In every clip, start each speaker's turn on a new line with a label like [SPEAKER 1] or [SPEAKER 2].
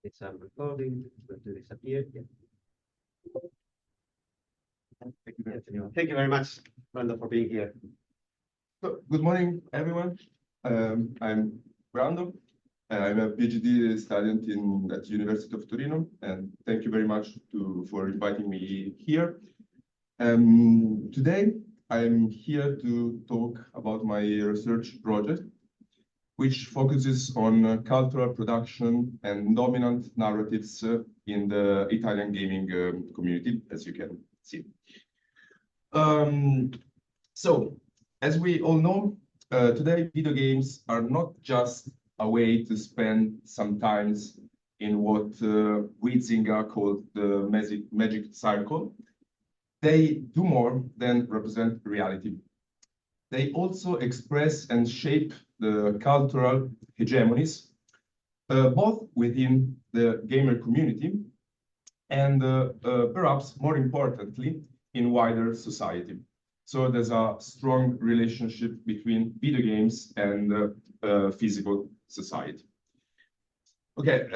[SPEAKER 1] It's recording. It's going to disappear. Yeah. Thank you very much, Brando, for being here.
[SPEAKER 2] So, good morning, everyone. I'm Brando. I'm a PhD student at the University of Torino, and thank you very much for inviting me here. Today, I'm here to talk about my research project, which focuses on cultural production and dominant narratives in the Italian gaming community, as you can see. So, as we all know, today video games are not just a way to spend some time in what Huizinga called the magic circle. They do more than represent reality. They also express and shape the cultural hegemonies, both within the gamer community and perhaps more importantly, in wider society. So there's a strong relationship between video games and physical society. Okay,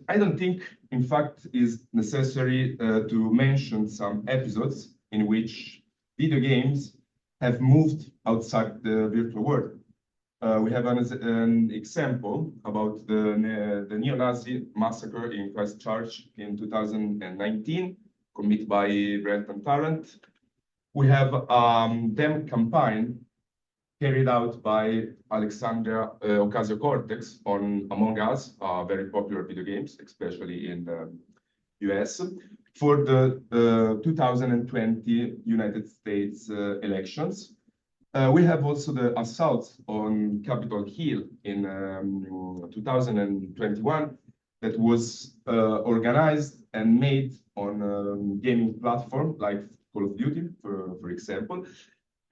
[SPEAKER 2] I don't think, in fact, it's necessary to mention some episodes in which video games have moved outside the virtual world. We have an example about the neo-Nazi massacre in Christchurch in 2019, committed by Brenton Tarrant. We have a demo campaign carried out by Alexandria Ocasio-Cortez on Among Us, very popular video games, especially in the US, for the 2020 United States elections. We have also the assault on Capitol Hill in 2021 that was organized and made on a gaming platform like Call of Duty, for example.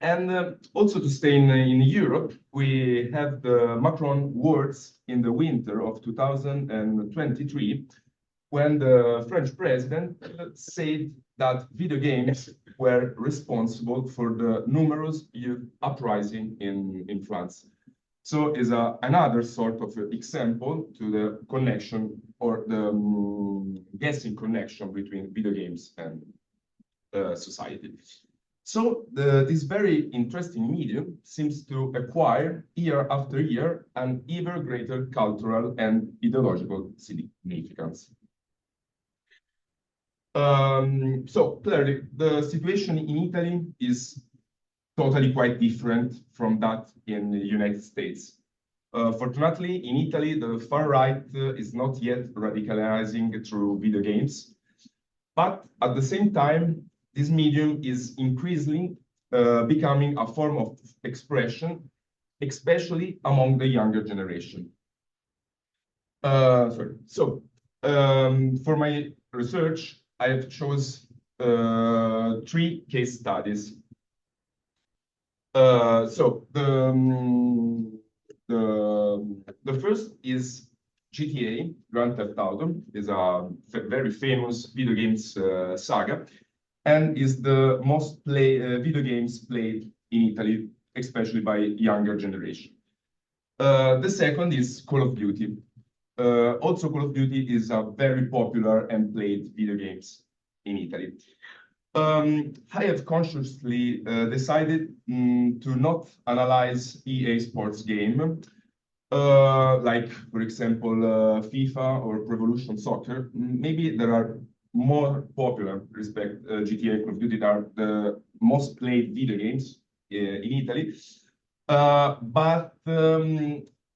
[SPEAKER 2] And also to stay in Europe, we have the Macron words in the winter of 2023, when the French president said that video games were responsible for the numerous youth uprising in France. So is another sort of example to the connection or the guessing connection between video games and society. So this very interesting medium seems to acquire year after year an ever greater cultural and ideological significance. So clearly, the situation in Italy is totally quite different from that in the United States. Fortunately, in Italy, the far right is not yet radicalizing through video games. But at the same time, this medium is increasingly becoming a form of expression, especially among the younger generation. So for my research, I have chosen 3 case studies. So the first is GTA, Grand Theft Auto, is a very famous video games saga, and is the most video games played in Italy, especially by younger generation. The second is Call of Duty. Also, Call of Duty is a very popular and played video games in Italy. I have consciously decided to not analyze EA Sports game, like, for example, FIFA or Pro Evolution Soccer. Maybe there are more popular respect GTA and Call of Duty that are the most played video games in Italy. But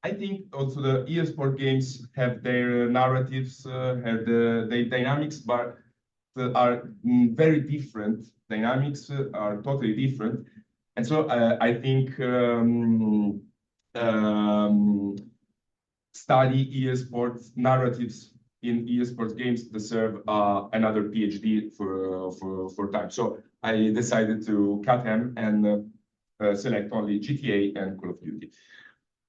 [SPEAKER 2] I think also the EA Sport games have their narratives, have their dynamics, but are very different. Dynamics are totally different. And so I think study EA Sports narratives in EA Sports games deserve another PhD for time. So I decided to cut them and select only GTA and Call of Duty.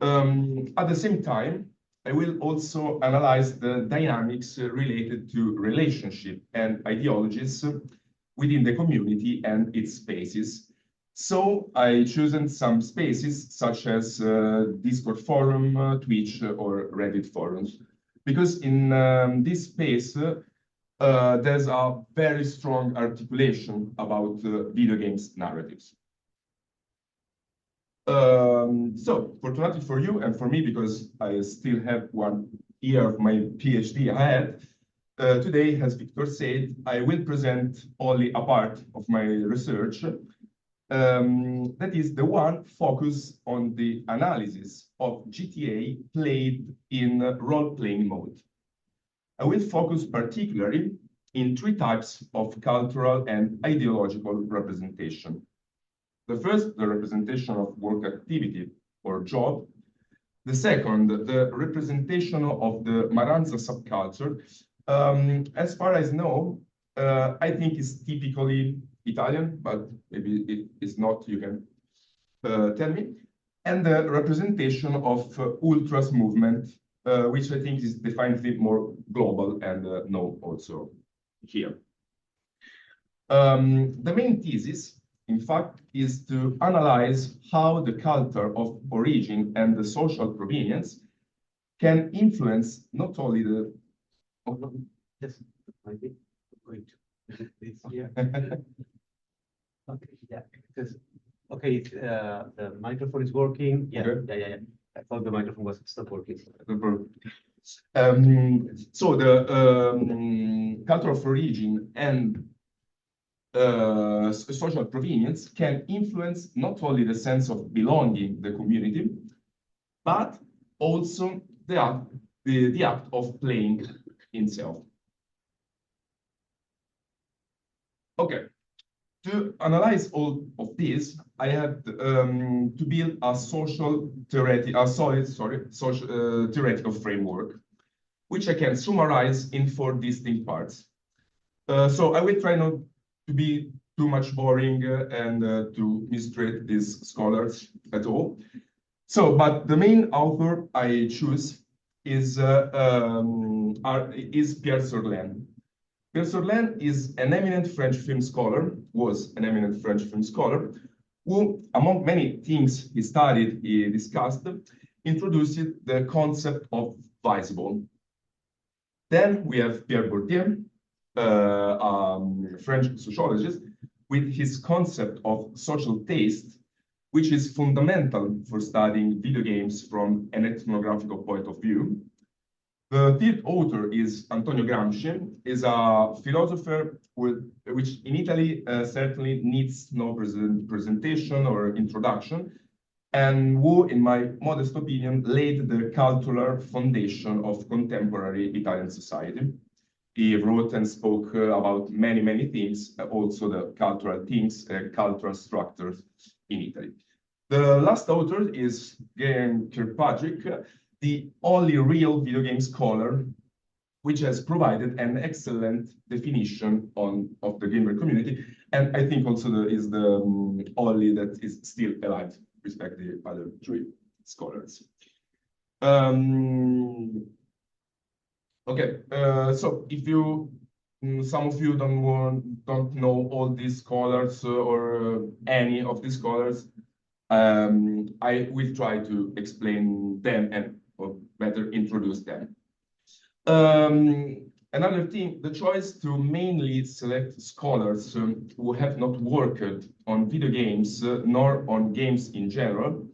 [SPEAKER 2] At the same time, I will also analyze the dynamics related to relationship and ideologies within the community and its spaces. So I chosen some spaces such as Discord forum, Twitch, or Reddit forums. because in this space, there's a very strong articulation about video games narratives. So, fortunately for you and for me, because I still have 1 year of my PhD ahead, today, as Victor said, I will present only a part of my research. That is the one focused on the analysis of GTA played in role-playing mode. I will focus particularly in 3 types of cultural and ideological representation. The first, the representation of work activity or job. The second, the representation of the Maranza subculture. As far as I know, I think it's typically Italian, but maybe it is not, you can tell me. And the representation of ultras movement, which I think is definitely more global and known also here. The main thesis, in fact, is to analyze how the culture of origin and the social provenience can influence not only the...
[SPEAKER 1] Yes, I think I'm going to this here. Okay, yeah, because okay, the microphone is working. Yeah,
[SPEAKER 2] Okay.
[SPEAKER 1] yeah. I thought the microphone was stopped working.
[SPEAKER 2] So the culture of origin and social provenience can influence not only the sense of belonging the community, but also the act of playing itself. Okay, to analyze all of this, I had to build a theoretical framework, which I can summarize in 4 distinct parts. So I will try not to be too much boring and to mistreat these scholars at all. So, but the main author I choose is Pierre Sorlin. Pierre Sorlin is an eminent French film scholar, was an eminent French film scholar, who, among many things he studied, he discussed, introduced the concept of visible. Then we have Pierre Bourdieu, French sociologist, with his concept of social taste, which is fundamental for studying video games from an ethnographical point of view. The third author is Antonio Gramsci, is a philosopher which in Italy certainly needs no presentation or introduction, and who, in my modest opinion, laid the cultural foundation of contemporary Italian society. He wrote and spoke about many things, also the cultural things, cultural structures in Italy. The last author is Garen Kirkpatrick, the only real video game scholar which has provided an excellent definition of the gamer community, and I think also is the only that is still alive, respect the other 3 scholars. Okay, so if you, some of you don't know all these scholars or any of these scholars, I will try to explain them and or better introduce them. Another thing, the choice to mainly select scholars who have not worked on video games nor on games in general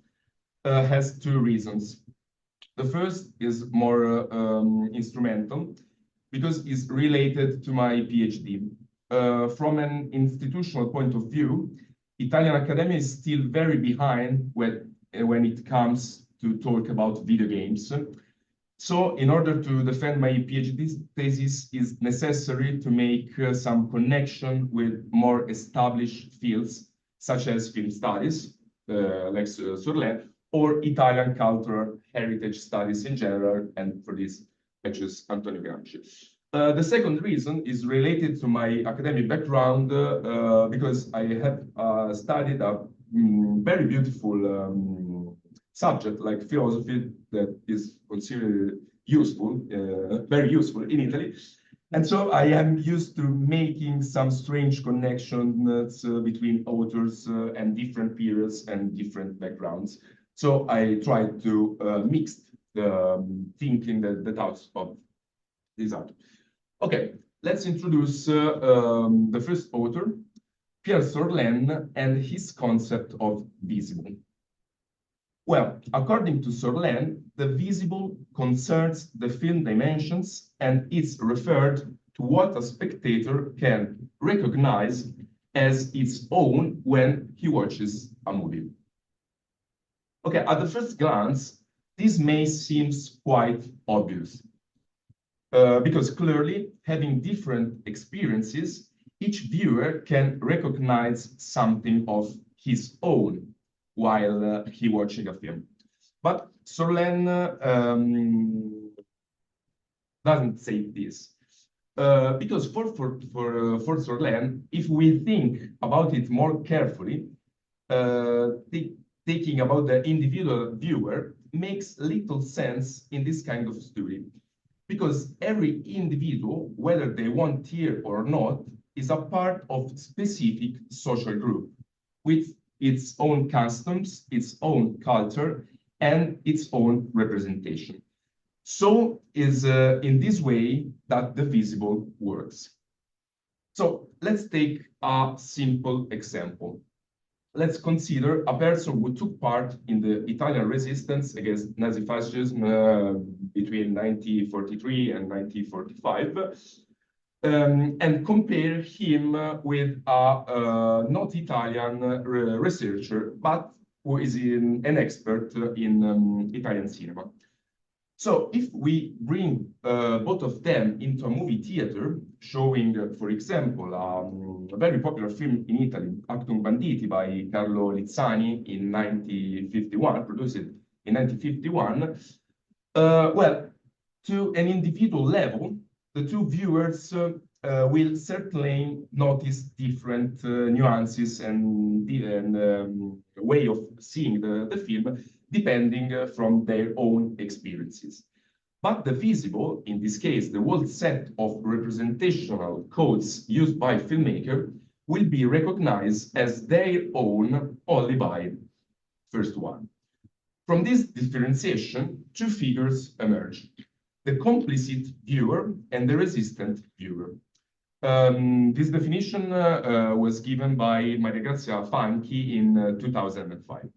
[SPEAKER 2] has 2 reasons. The first is more instrumental because it's related to my PhD. From an institutional point of view, Italian academia is still very behind when it comes to talk about video games. So in order to defend my PhD thesis, it's necessary to make some connection with more established fields, such as film studies, like Sorlin, or Italian cultural heritage studies in general, and for this, I choose Antonio Gramsci. The second reason is related to my academic background, because I have studied a very beautiful subject like philosophy that is considered useful, very useful in Italy. And so I am used to making some strange connections between authors and different periods and different backgrounds. So I tried to mix the thinking, the thoughts of this author. Okay, let's introduce the first author, Pierre Sorlin, and his concept of visible. Well, according to Sorlin, the visible concerns the film dimensions and is referred to what a spectator can recognize as its own when he watches a movie. Okay, at the first glance, this may seem quite obvious because clearly having different experiences, each viewer can recognize something of his own while he watching a film. But Sorlin doesn't say this. Because for Sorlin, if we think about it more carefully, thinking about the individual viewer makes little sense in this kind of study. Because every individual, whether they want here or not, is a part of specific social group with its own customs, its own culture, and its own representation. So is in this way that the visible works. So let's take a simple example. Let's consider a person who took part in the Italian resistance against Nazi fascism between 1943 and 1945. And compare him with a not Italian researcher, but who is an expert in Italian cinema. So if we bring both of them into a movie theater, showing, for example, a very popular film in Italy, Actum Banditi by Carlo Lizzani in 1951, produced in 1951, well, to an individual level, the two viewers will certainly notice different nuances and way of seeing the film, depending from their own experiences. But the visible, in this case, the whole set of representational codes used by filmmaker, will be recognized as their own only by first one. From this differentiation, two figures emerge: the complicit viewer and the resistant viewer. This definition was given by Maria Grazia Fanchi in 2005.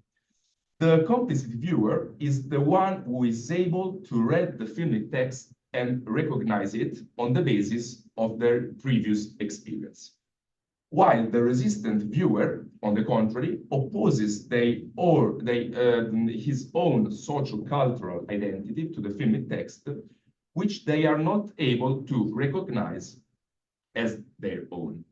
[SPEAKER 2] The complicit viewer is the one who is able to read the filmic text and recognize it on the basis of their previous experience. While the resistant viewer, on the contrary, opposes his own social-cultural identity to the filmic text, which they are not able to recognize as their own.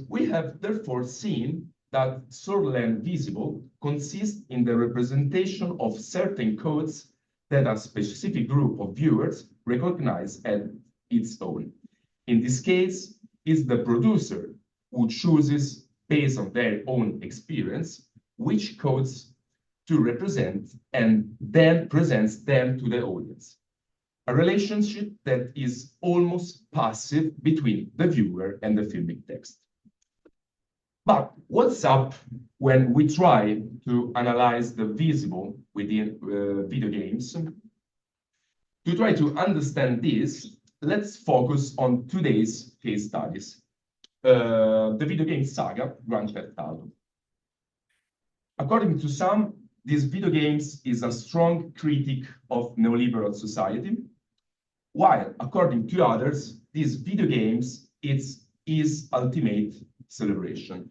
[SPEAKER 2] We have therefore seen that Sorlin visible consists in the representation of certain codes that a specific group of viewers recognize as its own. In this case, it's the producer who chooses, based on their own experience, which codes to represent and then presents them to the audience. A relationship that is almost passive between the viewer and the filmic text. But what's up when we try to analyze the visible within video games? To try to understand this, let's focus on today's case studies. The video game saga, Grand Theft Auto. According to some, this video games is a strong critic of neoliberal society, while according to others, these video games is ultimate celebration.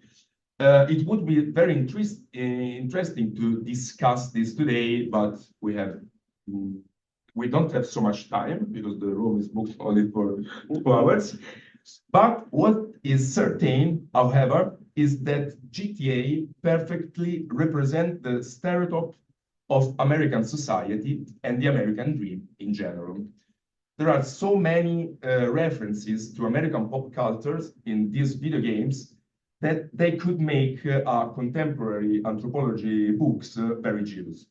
[SPEAKER 2] It would be very interesting to discuss this today, but we don't have so much time because the room is booked only for 2 hours. But what is certain, however, is that GTA perfectly represents the stereotype of American society and the American dream in general. There are so many references to American pop cultures in these video games that they could make our contemporary anthropology books very jealous.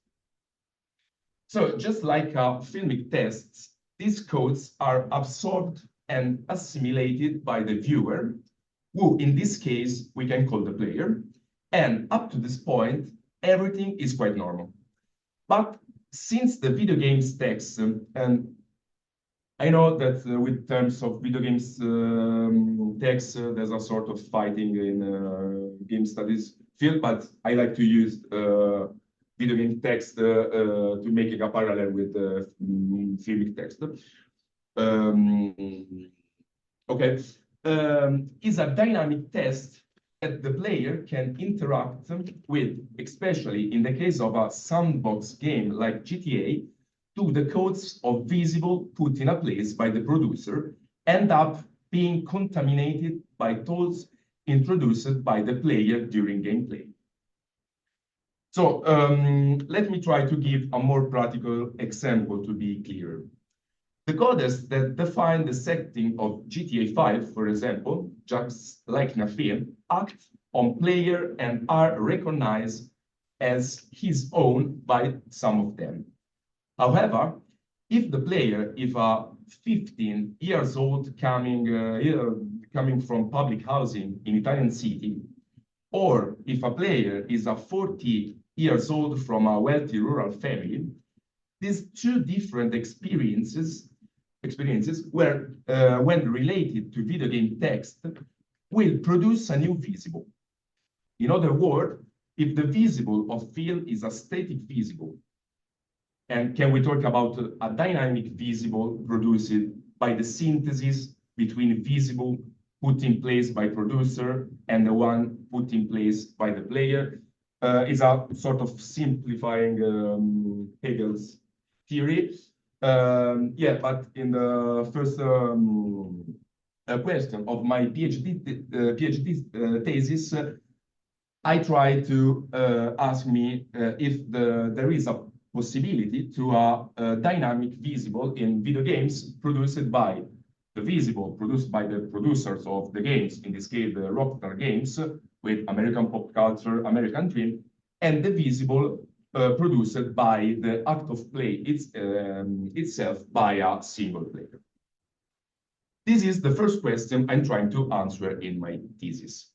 [SPEAKER 2] So just like filmic tests, these codes are absorbed and assimilated by the viewer, who in this case we can call the player, and up to this point, everything is quite normal. But since the video games text, and I know that with terms of video games text, there's a sort of fighting in game studies field, but I like to use video game text to make a parallel with filmic text. Okay, is a dynamic text that the player can interact with, especially in the case of a sandbox game like GTA, to the codes of visible put in a place by the producer end up being contaminated by tools introduced by the player during gameplay. So let me try to give a more practical example to be clearer. The codes that define the setting of GTA 5, for example, just like in a film, act on player and are recognized as his own by some of them. However, if the player is a 15 years old coming from public housing in Italian city, or if a player is a 40 years old from a wealthy rural family, these two different experiences where, when related to video game text, will produce a new visible. In other words, if the visible of field is a static visible, and can we talk about a dynamic visible produced by the synthesis between visible put in place by producer and the one put in place by the player, is a sort of simplifying Hegel's theory. Yeah, but in the first question of my PhD thesis, I try to ask me if there is a possibility to a dynamic visible in video games produced by the visible produced by the producers of the games, in this case the Rockstar Games, with American pop culture, American dream, and the visible produced by the act of play itself by a single player. This is the first question I'm trying to answer in my thesis.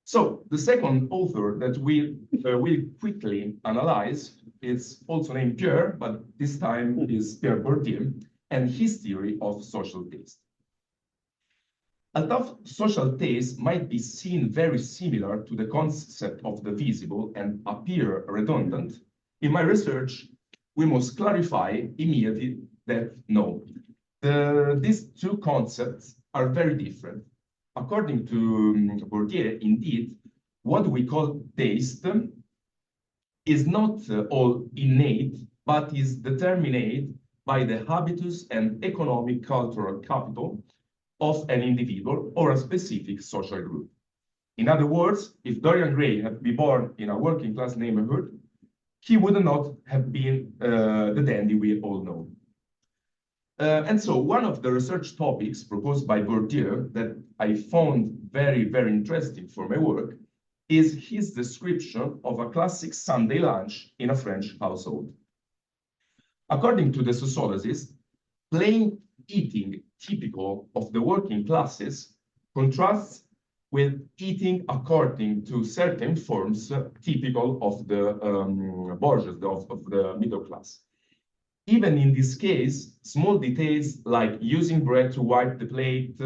[SPEAKER 2] So the second author that we will quickly analyze is also named Pierre, but this time is Pierre Bourdieu, and his theory of social taste. Although social taste might be seen very similar to the concept of the visible and appear redundant, in my research, we must clarify immediately that no, these two concepts are very different. According to Bourdieu, indeed, what we call taste is not all innate, but is determined by the habitus and economic cultural capital of an individual or a specific social group. In other words, if Dorian Gray had been born in a working class neighborhood, he would not have been the dandy we all know. And so one of the research topics proposed by Bourdieu that I found very, very interesting for my work is his description of a classic Sunday lunch in a French household. According to the sociologist, plain eating typical of the working classes contrasts with eating according to certain forms typical of the bourgeois, of the middle class. Even in this case, small details like using bread to wipe the plate,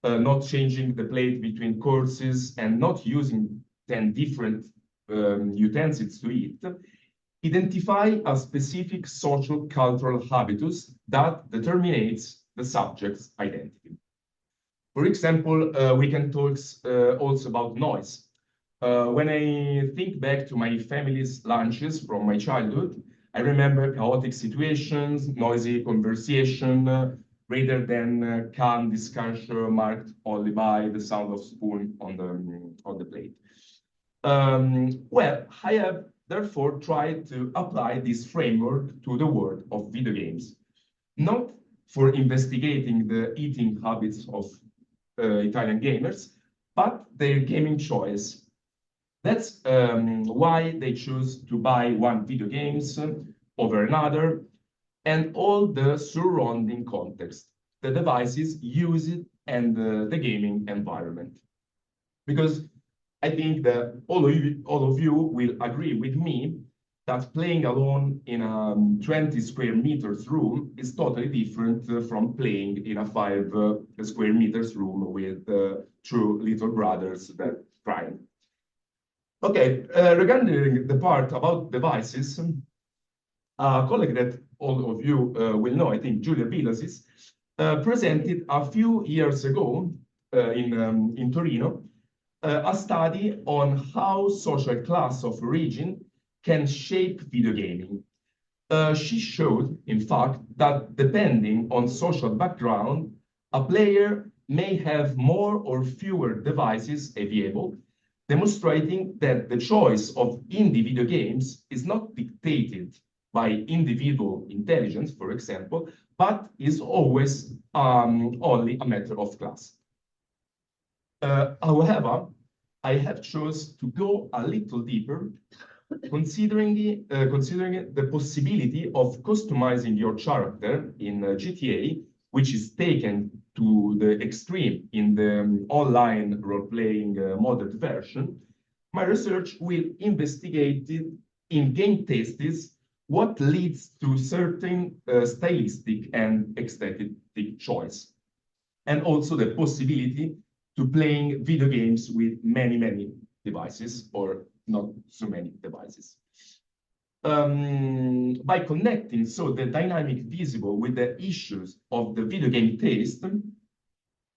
[SPEAKER 2] not changing the plate between courses, and not using 10 different utensils to eat, identify a specific social cultural habitus that determines the subject's identity. For example, we can talk also about noise. When I think back to my family's lunches from my childhood, I remember chaotic situations, noisy conversation, rather than calm discussion marked only by the sound of spoon on the plate. Well, I have therefore tried to apply this framework to the world of video games, not for investigating the eating habits of Italian gamers, but their gaming choice. That's why they choose to buy one video games over another, and all the surrounding context, the devices used, and the gaming environment. Because I think that all of you will agree with me that playing alone in a 20 square meters room is totally different from playing in a 5 square meters room with two little brothers that crying. Okay, regarding the part about devices, a colleague that all of you will know, I think, Julia Villasis, presented a few years ago in Torino a study on how social class of origin can shape video gaming. She showed, in fact, that depending on social background, a player may have more or fewer devices available, demonstrating that the choice of indie video games is not dictated by individual intelligence, for example, but is always only a matter of class. However, I have chosen to go a little deeper, considering the possibility of customizing your character in GTA, which is taken to the extreme in the online role-playing modded version. My research will investigate in game tastes what leads to certain stylistic and aesthetic choice, and also the possibility to playing video games with many devices or not so many devices. By connecting the dynamic visible with the issues of the video game taste,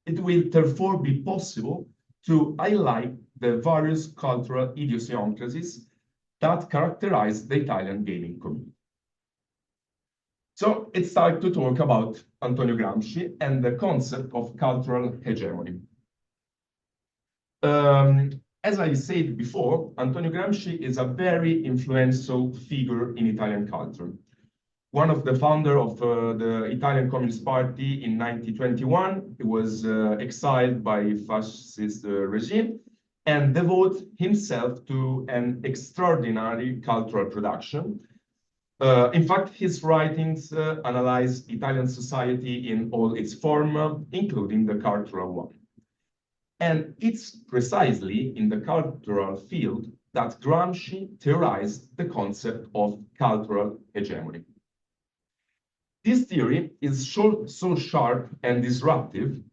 [SPEAKER 2] it will therefore be possible to highlight the various cultural idiosyncrasies that characterize the Italian gaming community. So it's time to talk about Antonio Gramsci and the concept of cultural hegemony. As I said before, Antonio Gramsci is a very influential figure in Italian culture. One of the founders of the Italian Communist Party in 1921, he was exiled by fascist regime and devoted himself to an extraordinary cultural production. In fact, his writings analyze Italian society in all its forms, including the cultural one. And it's precisely in the cultural field that Gramsci theorized the concept of cultural hegemony. This theory is so sharp and disruptive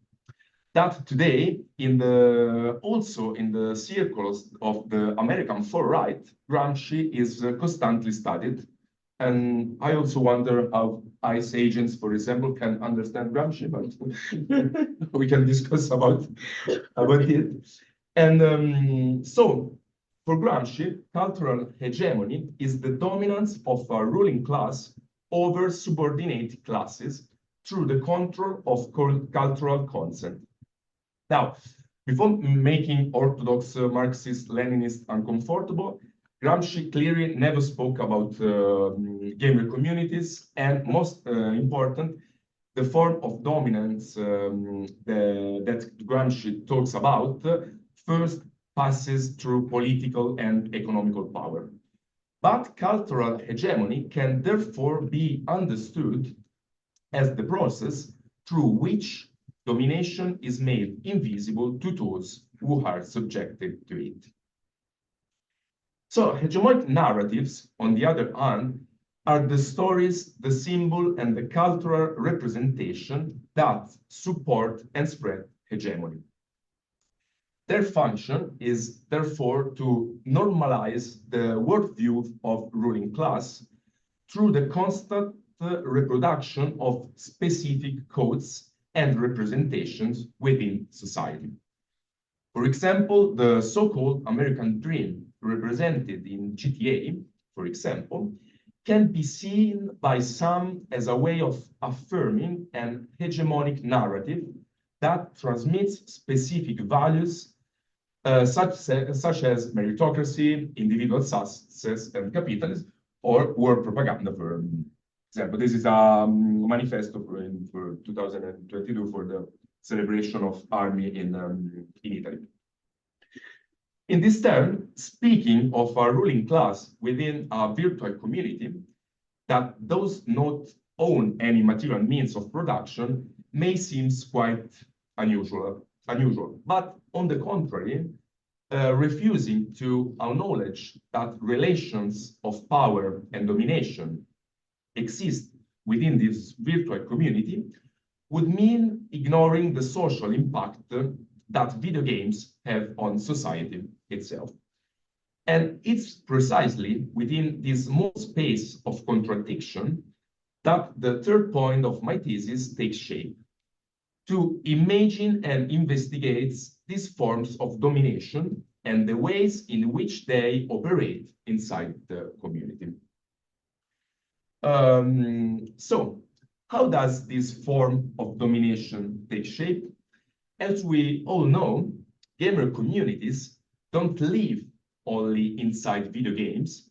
[SPEAKER 2] that today, also in the circles of the American far-right, Gramsci is constantly studied. And I also wonder how ICE agents, for example, can understand Gramsci, but we can discuss about it. And so, for Gramsci, cultural hegemony is the dominance of a ruling class over subordinate classes through the control of cultural consent. Now, before making orthodox Marxist-Leninists uncomfortable, Gramsci clearly never spoke about gamer communities, and most important, the form of dominance that Gramsci talks about first passes through political and economical power. But cultural hegemony can therefore be understood as the process through which domination is made invisible to those who are subjected to it. So hegemonic narratives, on the other hand, are the stories, the symbol, and the cultural representation that support and spread hegemony. Their function is therefore to normalize the worldview of ruling class through the constant reproduction of specific codes and representations within society. For example, the so-called American dream represented in GTA, for example, can be seen by some as a way of affirming an hegemonic narrative that transmits specific values such as meritocracy, individual success, and capitalism, or war propaganda, for example. This is a manifesto for 2022 for the celebration of army in Italy. In this term, speaking of a ruling class within a virtual community that does not own any material means of production may seem quite unusual. But on the contrary, refusing to acknowledge that relations of power and domination exist within this virtual community would mean ignoring the social impact that video games have on society itself. And it's precisely within this small space of contradiction that the third point of my thesis takes shape: to imagine and investigate these forms of domination and the ways in which they operate inside the community. So, how does this form of domination take shape? As we all know, gamer communities don't live only inside video games,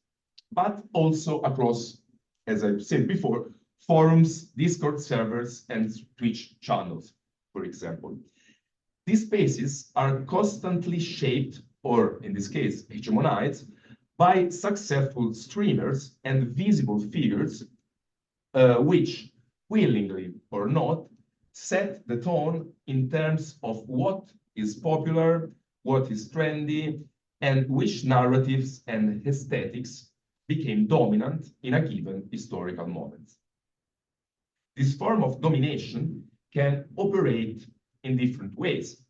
[SPEAKER 2] but also across, as I've said before, forums, Discord servers, and Twitch channels, for example. These spaces are constantly shaped, or in this case, hegemonized, by successful streamers and visible figures, which, willingly or not, set the tone in terms of what is popular, what is trendy, and which narratives and aesthetics became dominant in a given historical moment. This form of domination can operate in different ways,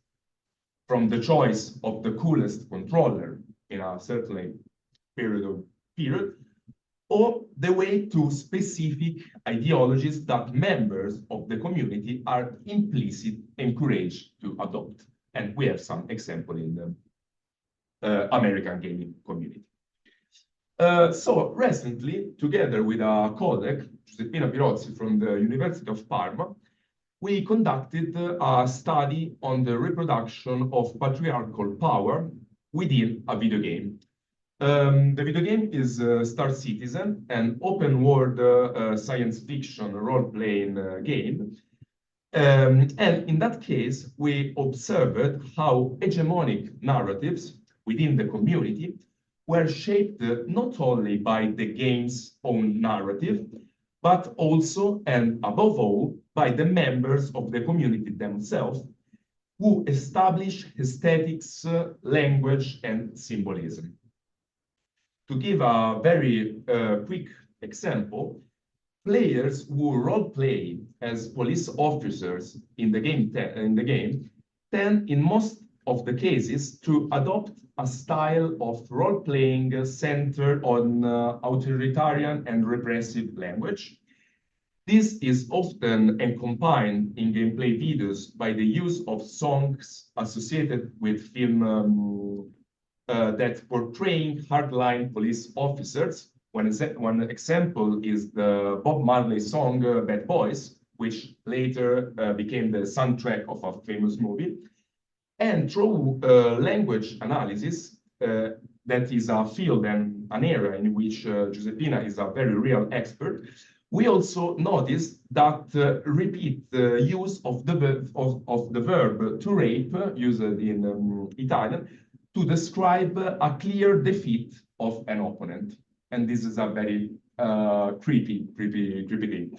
[SPEAKER 2] from the choice of the coolest controller in a certain period, or the way to specific ideologies that members of the community are implicitly encouraged to adopt. And we have some example in the American gaming community. So recently, together with a colleague, Giuseppina Pirozzi from the University of Parma, we conducted a study on the reproduction of patriarchal power within a video game. The video game is Star Citizen, an open-world science fiction role-playing game. And in that case, we observed how hegemonic narratives within the community were shaped not only by the game's own narrative, but also and above all by the members of the community themselves, who establish aesthetics, language, and symbolism. To give a very quick example, players who role-play as police officers in the game tend, in most of the cases, to adopt a style of role-playing centered on authoritarian and repressive language. This is often accompanied in gameplay videos by the use of songs associated with film that portraying hardline police officers. One example is the Bob Marley song Bad Boys, which later became the soundtrack of a famous movie. And through language analysis, that is a field and an area in which Giuseppina is a very real expert, we also noticed that repeat use of the verb to rape, used in Italian, to describe a clear defeat of an opponent. And this is a very creepy thing.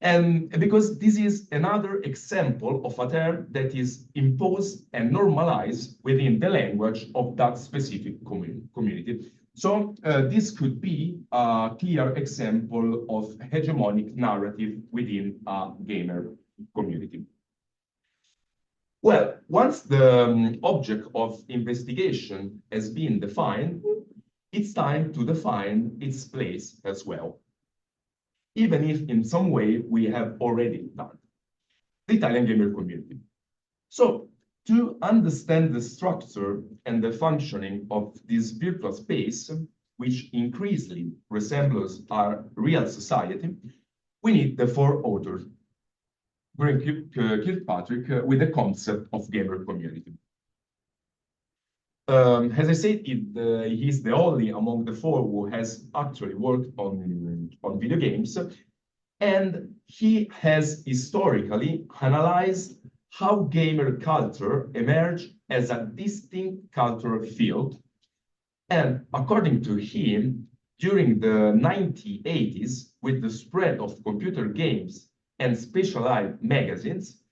[SPEAKER 2] And because this is another example of a term that is imposed and normalized within the language of that specific community. So this could be a clear example of hegemonic narrative within a gamer community. Well, once the object of investigation has been defined, it's time to define its place as well, even if in some way we have already done. The Italian gamer community. So, to understand the structure and the functioning of this virtual space, which increasingly resembles our real society, we need the four authors, Kirkpatrick, with the concept of gamer community. As I said, he's the only among the four who has actually worked on video games, and he has historically analyzed how gamer culture emerged as a distinct cultural field. And according to him, during the 1980s, with the spread of computer games and specialized magazines,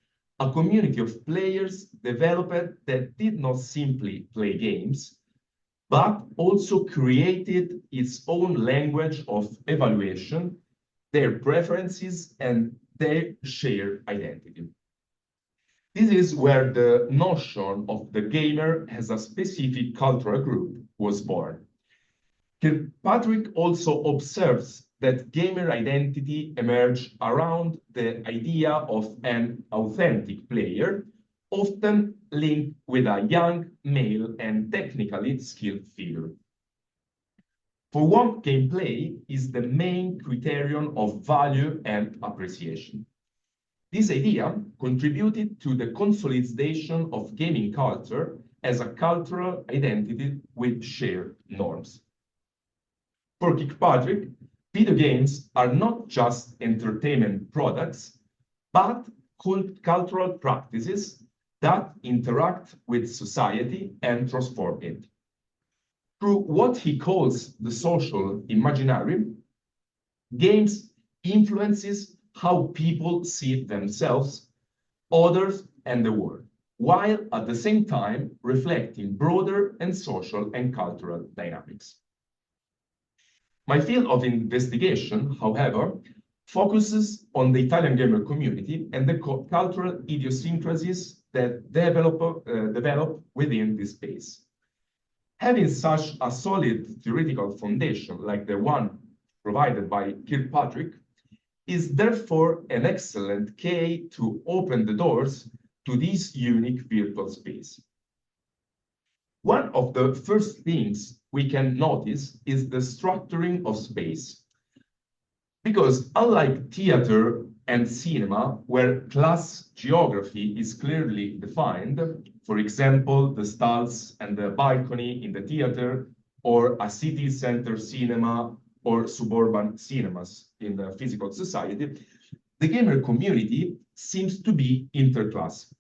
[SPEAKER 2] a community of players developed that did not simply play games, but also created its own language of evaluation, their preferences, and their shared identity. This is where the notion of the gamer as a specific cultural group was born. Kirkpatrick also observes that gamer identity emerged around the idea of an authentic player, often linked with a young, male, and technically skilled figure. For one, gameplay is the main criterion of value and appreciation. This idea contributed to the consolidation of gaming culture as a cultural identity with shared norms. For Kirkpatrick, video games are not just entertainment products, but cultural practices that interact with society and transform it. Through what he calls the social imaginary, games influences how people see themselves, others, and the world, while at the same time reflecting broader and social and cultural dynamics. My field of investigation, however, focuses on the Italian gamer community and the cultural idiosyncrasies that develop within this space. Having such a solid theoretical foundation like the one provided by Kirkpatrick is therefore an excellent key to open the doors to this unique virtual space. One of the first things we can notice is the structuring of space. Because unlike theater and cinema, where class geography is clearly defined, for example, the stalls and the balcony in the theater, or a city center cinema, or suburban cinemas in the physical society, the gamer community seems to be interclass.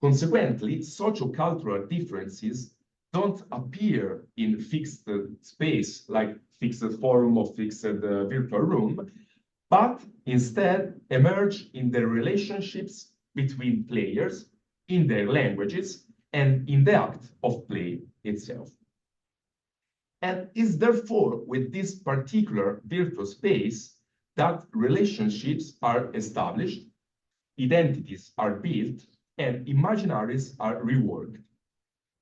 [SPEAKER 2] Consequently, socio-cultural differences don't appear in fixed space, like fixed forum or fixed virtual room, but instead emerge in the relationships between players, in their languages, and in the act of play itself. And it's therefore with this particular virtual space that relationships are established, identities are built, and imaginaries are reworked.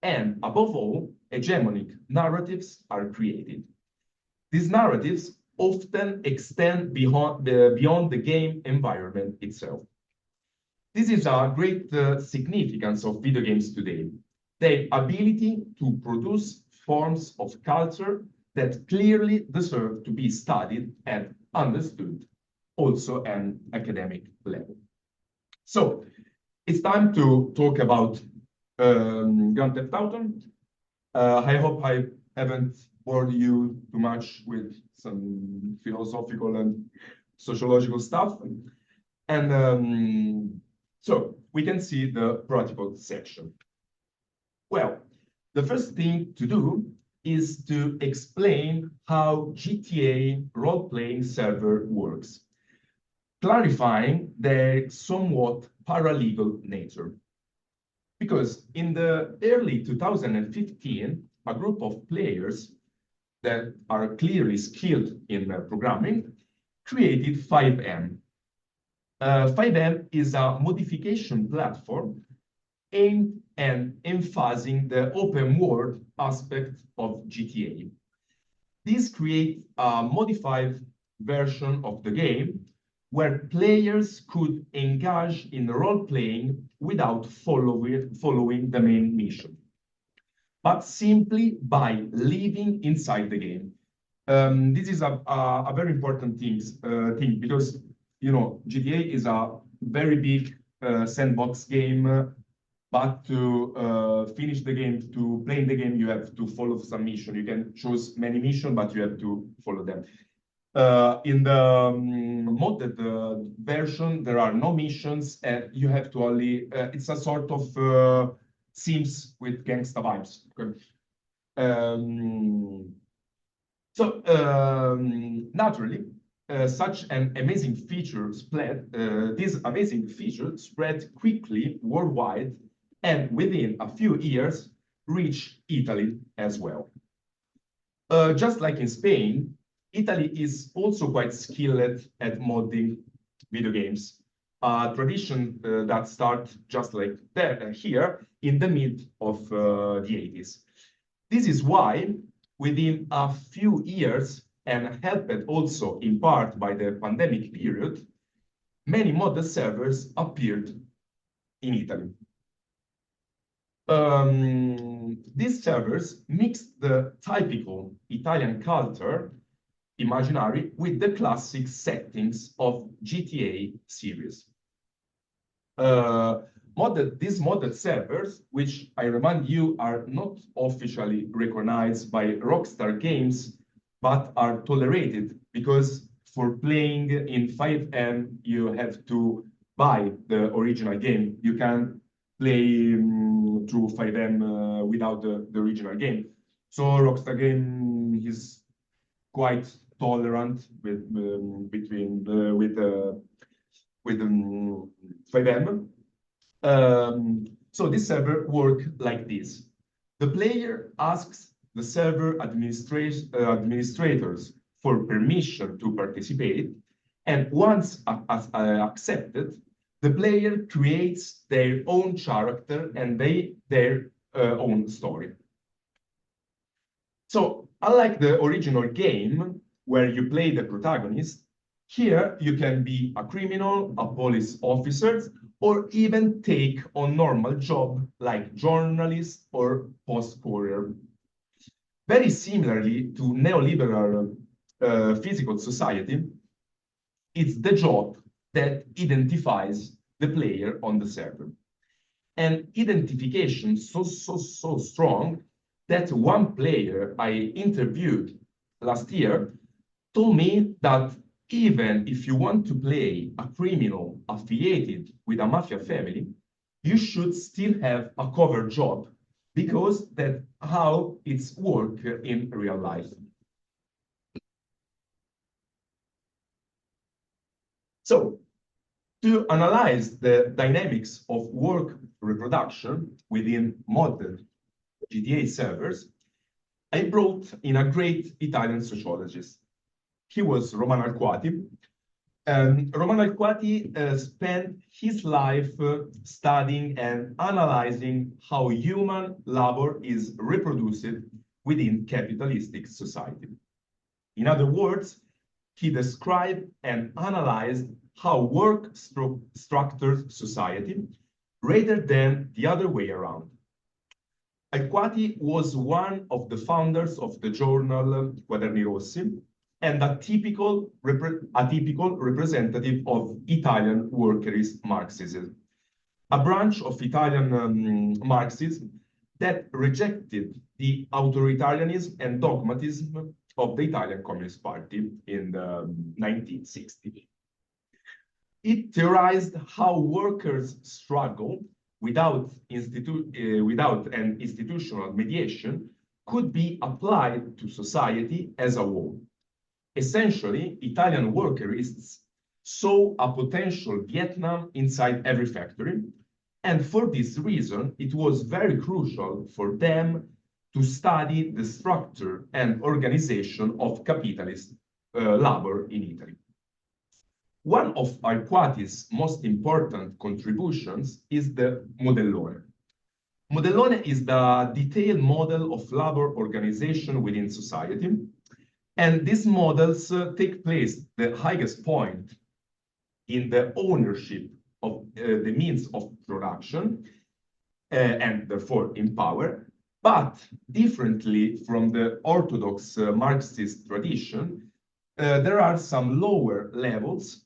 [SPEAKER 2] And above all, hegemonic narratives are created. These narratives often extend beyond the game environment itself. This is a great significance of video games today, their ability to produce forms of culture that clearly deserve to be studied and understood, also at an academic level. So it's time to talk about Grand Theft Auto. I hope I haven't bored you too much with some philosophical and sociological stuff. And so we can see the practical section. Well, the first thing to do is to explain how GTA role-playing server works, clarifying their somewhat paralegal nature. Because in the early 2015, a group of players that are clearly skilled in programming created 5M. 5M is a modification platform aimed at emphasizing the open world aspect of GTA. This creates a modified version of the game where players could engage in role-playing without following the main mission, but simply by living inside the game. This is a very important thing because, you know, GTA is a very big sandbox game, but to finish the game, to play the game, you have to follow some mission. You can choose many missions, but you have to follow them. In the modded version, there are no missions, and you have to only, it's a sort of Sims with gangsta vibes. Okay. Naturally, such an amazing feature spread, this amazing feature spread quickly worldwide and within a few years reached Italy as well. Just like in Spain, Italy is also quite skilled at modding video games, a tradition that started just like that here in the mid of the 80s. This is why within a few years, and helped also in part by the pandemic period, many modded servers appeared in Italy. These servers mixed the typical Italian culture imaginary with the classic settings of GTA series. These modded servers, which I remind you are not officially recognized by Rockstar Games, but are tolerated because for playing in 5M, you have to buy the original game. You can play through 5M without the original game. So Rockstar Game is quite tolerant with 5M. So this server works like this. The player asks the server administrators for permission to participate, and once accepted, the player creates their own character and their own story. So unlike the original game, where you play the protagonist, here you can be a criminal, a police officer, or even take on normal job like journalist or post courier. Very similarly to neoliberal physical society, it's the job that identifies the player on the server. And identification so strong that one player I interviewed last year told me that even if you want to play a criminal affiliated with a mafia family, you should still have a cover job because that's how it's work in real life. So, to analyze the dynamics of work reproduction within modded GTA servers, I brought in a great Italian sociologist. He was Romano Alquati. Romano Alquati spent his life studying and analyzing how human labor is reproduced within capitalistic society. In other words, he described and analyzed how work structures society rather than the other way around. Alquati was one of the founders of the journal Quaderni Rossi and a typical representative of Italian workerist Marxism, a branch of Italian Marxism that rejected the authoritarianism and dogmatism of the Italian Communist Party in the 1960s. It theorized how workers' struggle without an institutional mediation could be applied to society as a whole. Essentially, Italian workerists saw a potential Vietnam inside every factory, and for this reason, it was very crucial for them to study the structure and organization of capitalist labor in Italy. One of Alquati's most important contributions is the Modellone. Modellone is the detailed model of labor organization within society, and these models take place the highest point in the ownership of the means of production and therefore in power, but differently from the orthodox Marxist tradition, there are some lower levels,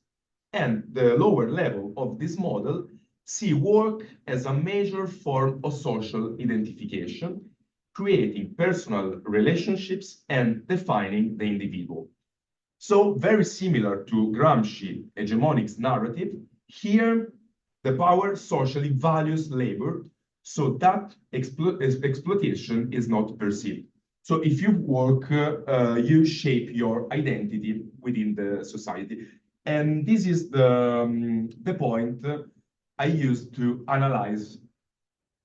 [SPEAKER 2] and the lower level of this model see work as a major form of social identification, creating personal relationships and defining the individual. So very similar to Gramsci's hegemonic narrative, here the power socially values labor so that exploitation is not perceived. So if you work, you shape your identity within the society. And this is the point I used to analyze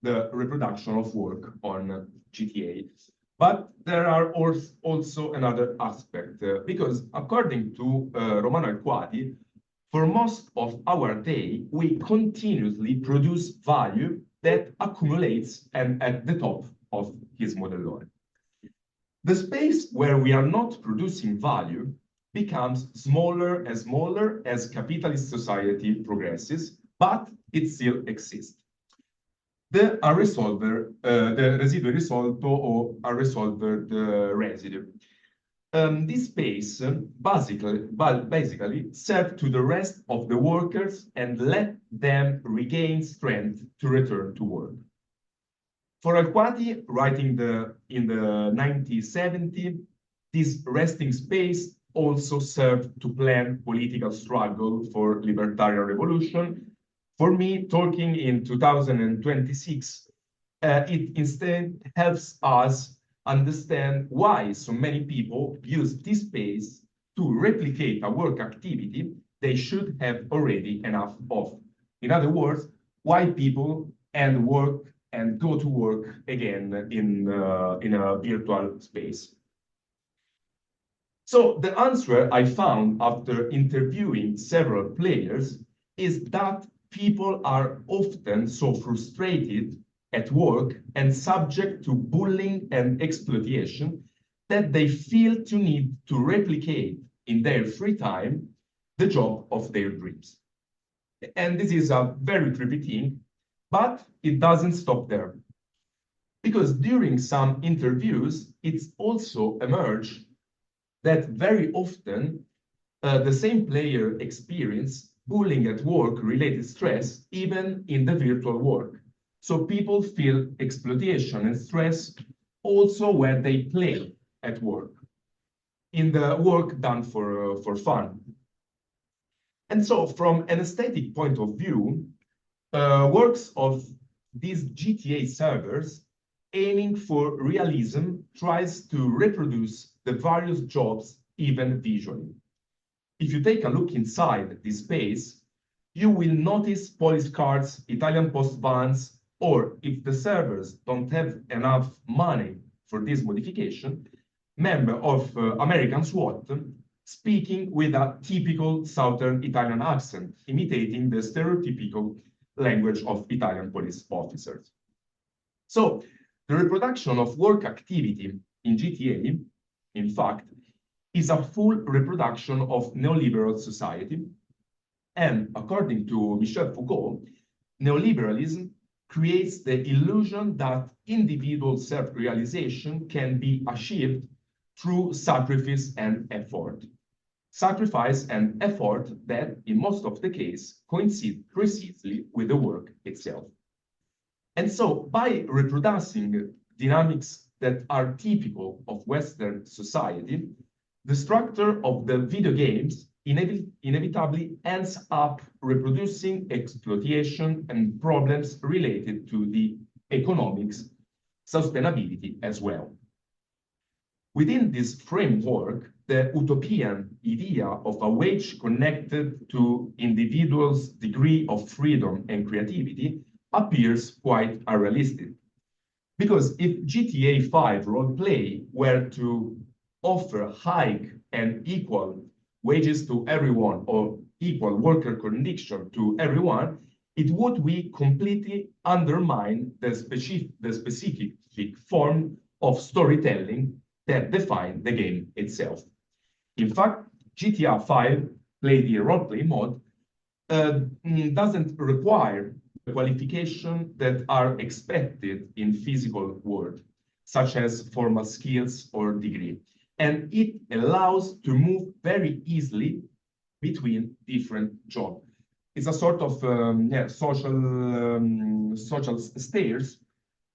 [SPEAKER 2] the reproduction of work on GTA. But there are also another aspect, because according to Romano Alquati, for most of our day, we continuously produce value that accumulates and at the top of his modellone. The space where we are not producing value becomes smaller and smaller as capitalist society progresses, but it still exists. The unresolved, the residuo risolto or unresolved residue. This space basically serve to the rest of the workers and let them regain strength to return to work. For Alquati, writing in the 1970s, this resting space also served to plan political struggle for libertarian revolution. For me, talking in 2026, it instead helps us understand why so many people use this space to replicate a work activity they should have already enough of. In other words, why people and work and go to work again in a virtual space. So the answer I found after interviewing several players is that people are often so frustrated at work and subject to bullying and exploitation that they feel to need to replicate in their free time the job of their dreams. And this is a very tricky thing, but it doesn't stop there. Because during some interviews, it's also emerged that very often the same player experience bullying at work related stress, even in the virtual work. So people feel exploitation and stress also when they play at work, in the work done for fun. And so from an aesthetic point of view, works of these GTA servers aiming for realism tries to reproduce the various jobs even visually. If you take a look inside this space, you will notice police cars, Italian post vans, or if the servers don't have enough money for this modification, member of American SWAT speaking with a typical Southern Italian accent, imitating the stereotypical language of Italian police officers. So the reproduction of work activity in GTA, in fact, is a full reproduction of neoliberal society. And according to Michel Foucault, neoliberalism creates the illusion that individual self-realization can be achieved through sacrifice and effort. Sacrifice and effort that, in most of the case, coincide precisely with the work itself. And so, by reproducing dynamics that are typical of Western society, the structure of the video games inevitably ends up reproducing exploitation and problems related to the economics, sustainability as well. Within this framework, the utopian idea of a wage connected to individuals' degree of freedom and creativity appears quite unrealistic. Because if GTA 5 roleplay were to offer high and equal wages to everyone or equal worker condition to everyone, it would be completely undermine the specific form of storytelling that define the game itself. In fact, GTA 5 play the roleplay mode doesn't require the qualification that are expected in physical world, such as formal skills or degree. And it allows to move very easily between different jobs. It's a sort of social stairs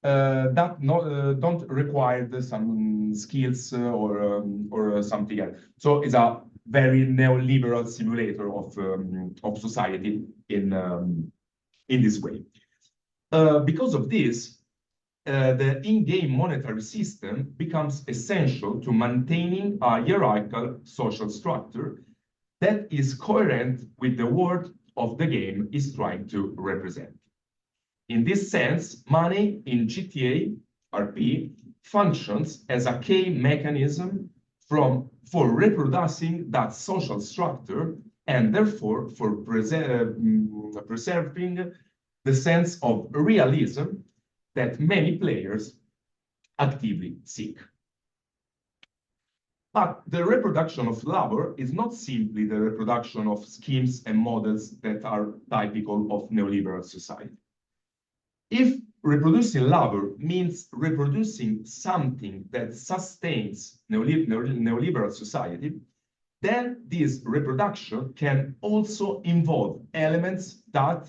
[SPEAKER 2] that don't require some skills or something else. So it's a very neoliberal simulator of society in this way. Because of this, the in-game monetary system becomes essential to maintaining a hierarchical social structure that is coherent with the world of the game is trying to represent. In this sense, money in GTA RP functions as a key mechanism for reproducing that social structure and therefore for preserving the sense of realism that many players actively seek. But the reproduction of labor is not simply the reproduction of schemes and models that are typical of neoliberal society. If reproducing labor means reproducing something that sustains neoliberal society, then this reproduction can also involve elements that,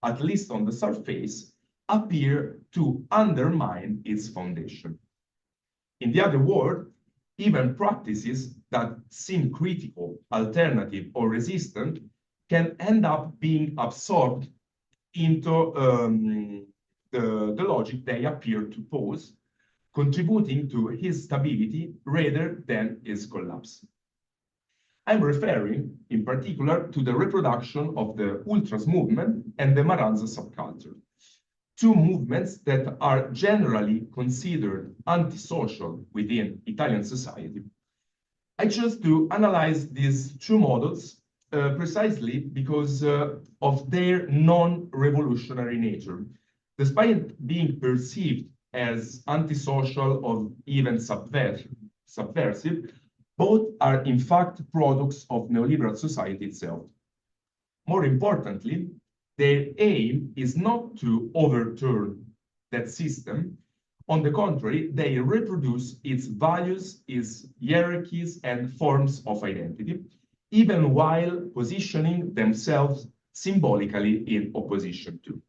[SPEAKER 2] at least on the surface, appear to undermine its foundation. In the other word, even practices that seem critical, alternative, or resistant can end up being absorbed into the logic they appear to pose, contributing to his stability rather than his collapse. I'm referring, in particular, to the reproduction of the ultras movement and the Maranza subculture, two movements that are generally considered antisocial within Italian society. I chose to analyze these two models precisely because of their non-revolutionary nature. Despite being perceived as antisocial or even subversive, both are in fact products of neoliberal society itself. More importantly, their aim is not to overturn that system. On the contrary, they reproduce its values, its hierarchies, and forms of identity, even while positioning themselves symbolically in opposition to.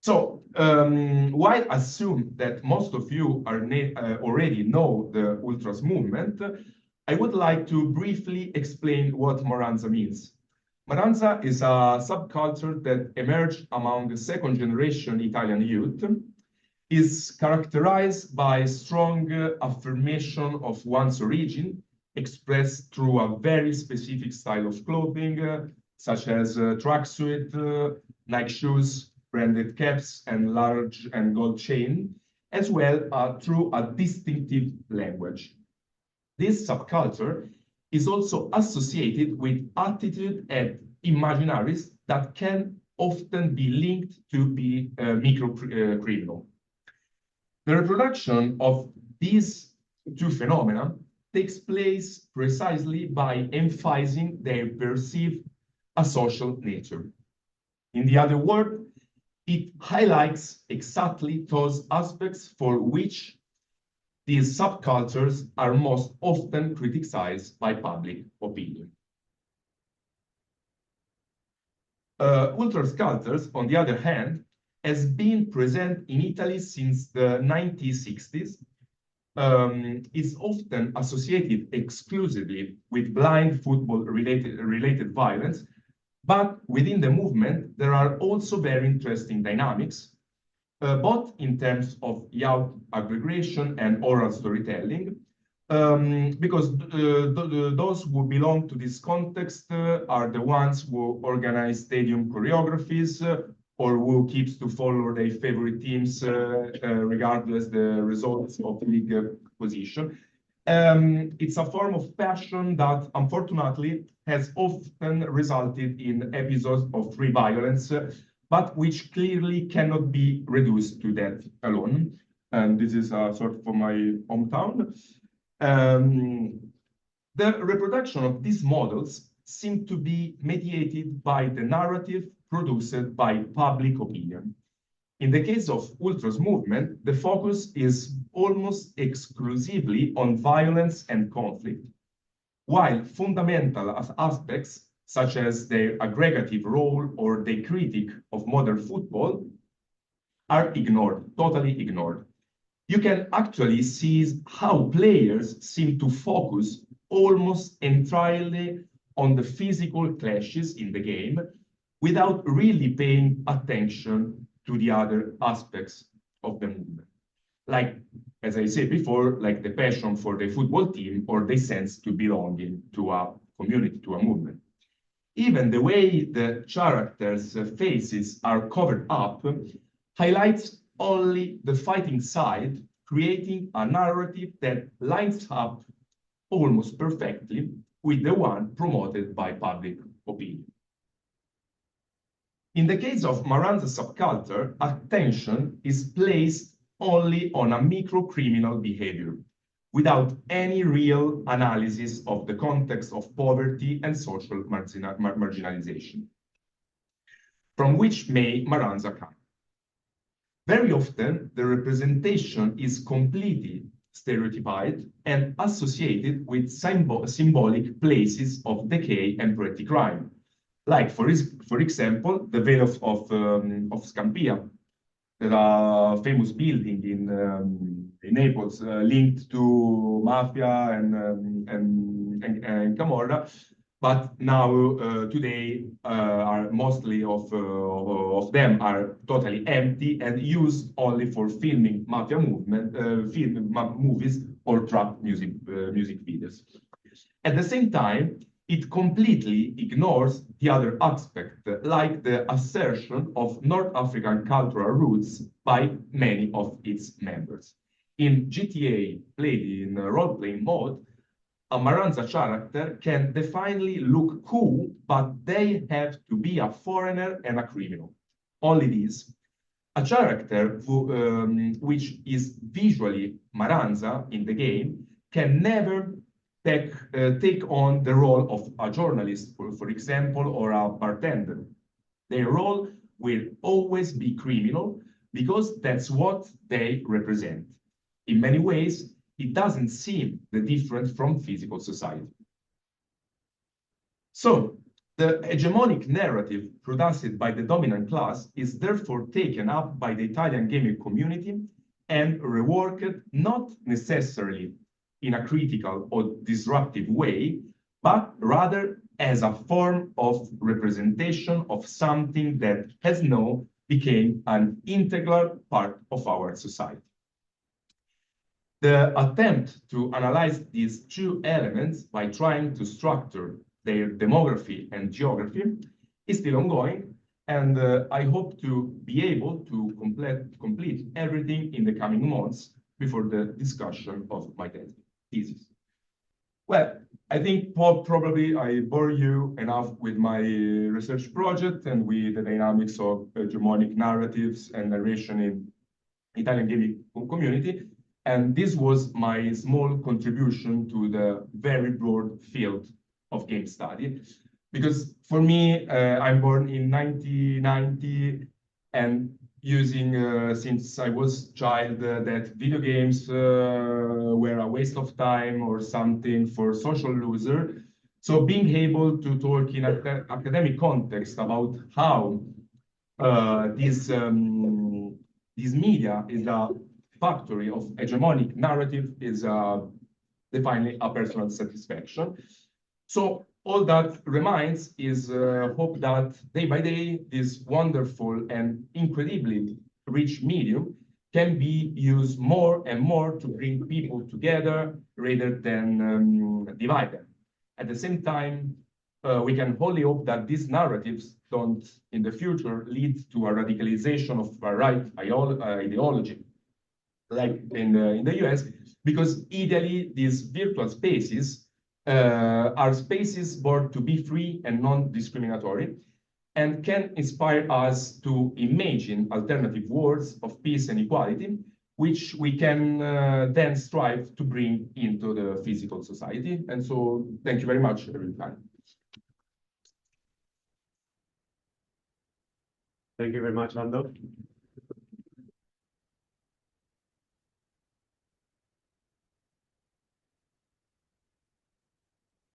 [SPEAKER 2] So, while I assume that most of you already know the ultras movement, I would like to briefly explain what Maranza means. Maranza is a subculture that emerged among the second-generation Italian youth, is characterized by strong affirmation of one's origin, expressed through a very specific style of clothing, such as tracksuit, Nike shoes, branded caps, and large and gold chain, as well through a distinctive language. This subculture is also associated with attitude and imaginaries that can often be linked to be micro-criminal. The reproduction of these two phenomena takes place precisely by emphasizing their perceived asocial nature. In the other word, it highlights exactly those aspects for which these subcultures are most often criticized by public opinion. Ultras cultures, on the other hand, has been present in Italy since the 1960s, is often associated exclusively with blind football-related violence, but within the movement, there are also very interesting dynamics, both in terms of youth aggregation and oral storytelling, because those who belong to this context are the ones who organize stadium choreographies or who keeps to follow their favorite teams regardless the results of league position. It's a form of passion that unfortunately has often resulted in episodes of free violence, but which clearly cannot be reduced to that alone. And this is a sort for my hometown. The reproduction of these models seem to be mediated by the narrative produced by public opinion. In the case of ultras movement, the focus is almost exclusively on violence and conflict, while fundamental aspects such as their aggregative role or the critique of modern football are ignored, totally ignored. You can actually see how players seem to focus almost entirely on the physical clashes in the game without really paying attention to the other aspects of the movement. Like, as I said before, like the passion for the football team or the sense to belonging to a community, to a movement. Even the way the characters' faces are covered up highlights only the fighting side, creating a narrative that lines up almost perfectly with the one promoted by public opinion. In the case of Maranza's subculture, attention is placed only on a micro-criminal behavior, without any real analysis of the context of poverty and social marginalization, from which may Maranza come. Very often, the representation is completely stereotyped and associated with symbolic places of decay and petty crime, like, for example, the Vale of Scampia, the famous building in Naples, linked to mafia and Camorra, but now today are mostly of them are totally empty and used only for filming mafia movies or trap music videos. At the same time, it completely ignores the other aspect, like the assertion of North African cultural roots by many of its members. In GTA, played in role-playing mode, a Maranza character can definitely look cool, but they have to be a foreigner and a criminal. Only this. A character which is visually Maranza in the game can never take on the role of a journalist, for example, or a bartender. Their role will always be criminal because that's what they represent. In many ways, it doesn't seem that different from physical society. So, the hegemonic narrative produced by the dominant class is therefore taken up by the Italian gaming community and reworked not necessarily in a critical or disruptive way, but rather as a form of representation of something that has now become an integral part of our society. The attempt to analyze these two elements by trying to structure their demography and geography is still ongoing, and I hope to be able to complete everything in the coming months before the discussion of my thesis. Well, I think probably I bore you enough with my research project and with the dynamics of hegemonic narratives and narration in Italian gaming community. And this was my small contribution to the very broad field of game study. Because for me, I'm born in 1990 and using since I was a child that video games were a waste of time or something for social loser. So being able to talk in an academic context about how this media is a factory of hegemonic narrative is definitely a personal satisfaction. So all that remains is hope that day by day, this wonderful and incredibly rich medium can be used more and more to bring people together rather than divide them. At the same time, we can only hope that these narratives don't, in the future, lead to a radicalization of a right ideology, like in the US, because ideally these virtual spaces are spaces born to be free and non-discriminatory and can inspire us to imagine alternative worlds of peace and equality, which we can then strive to bring into the physical society. And so thank you very much, everyone.
[SPEAKER 1] Thank you very much, Brando.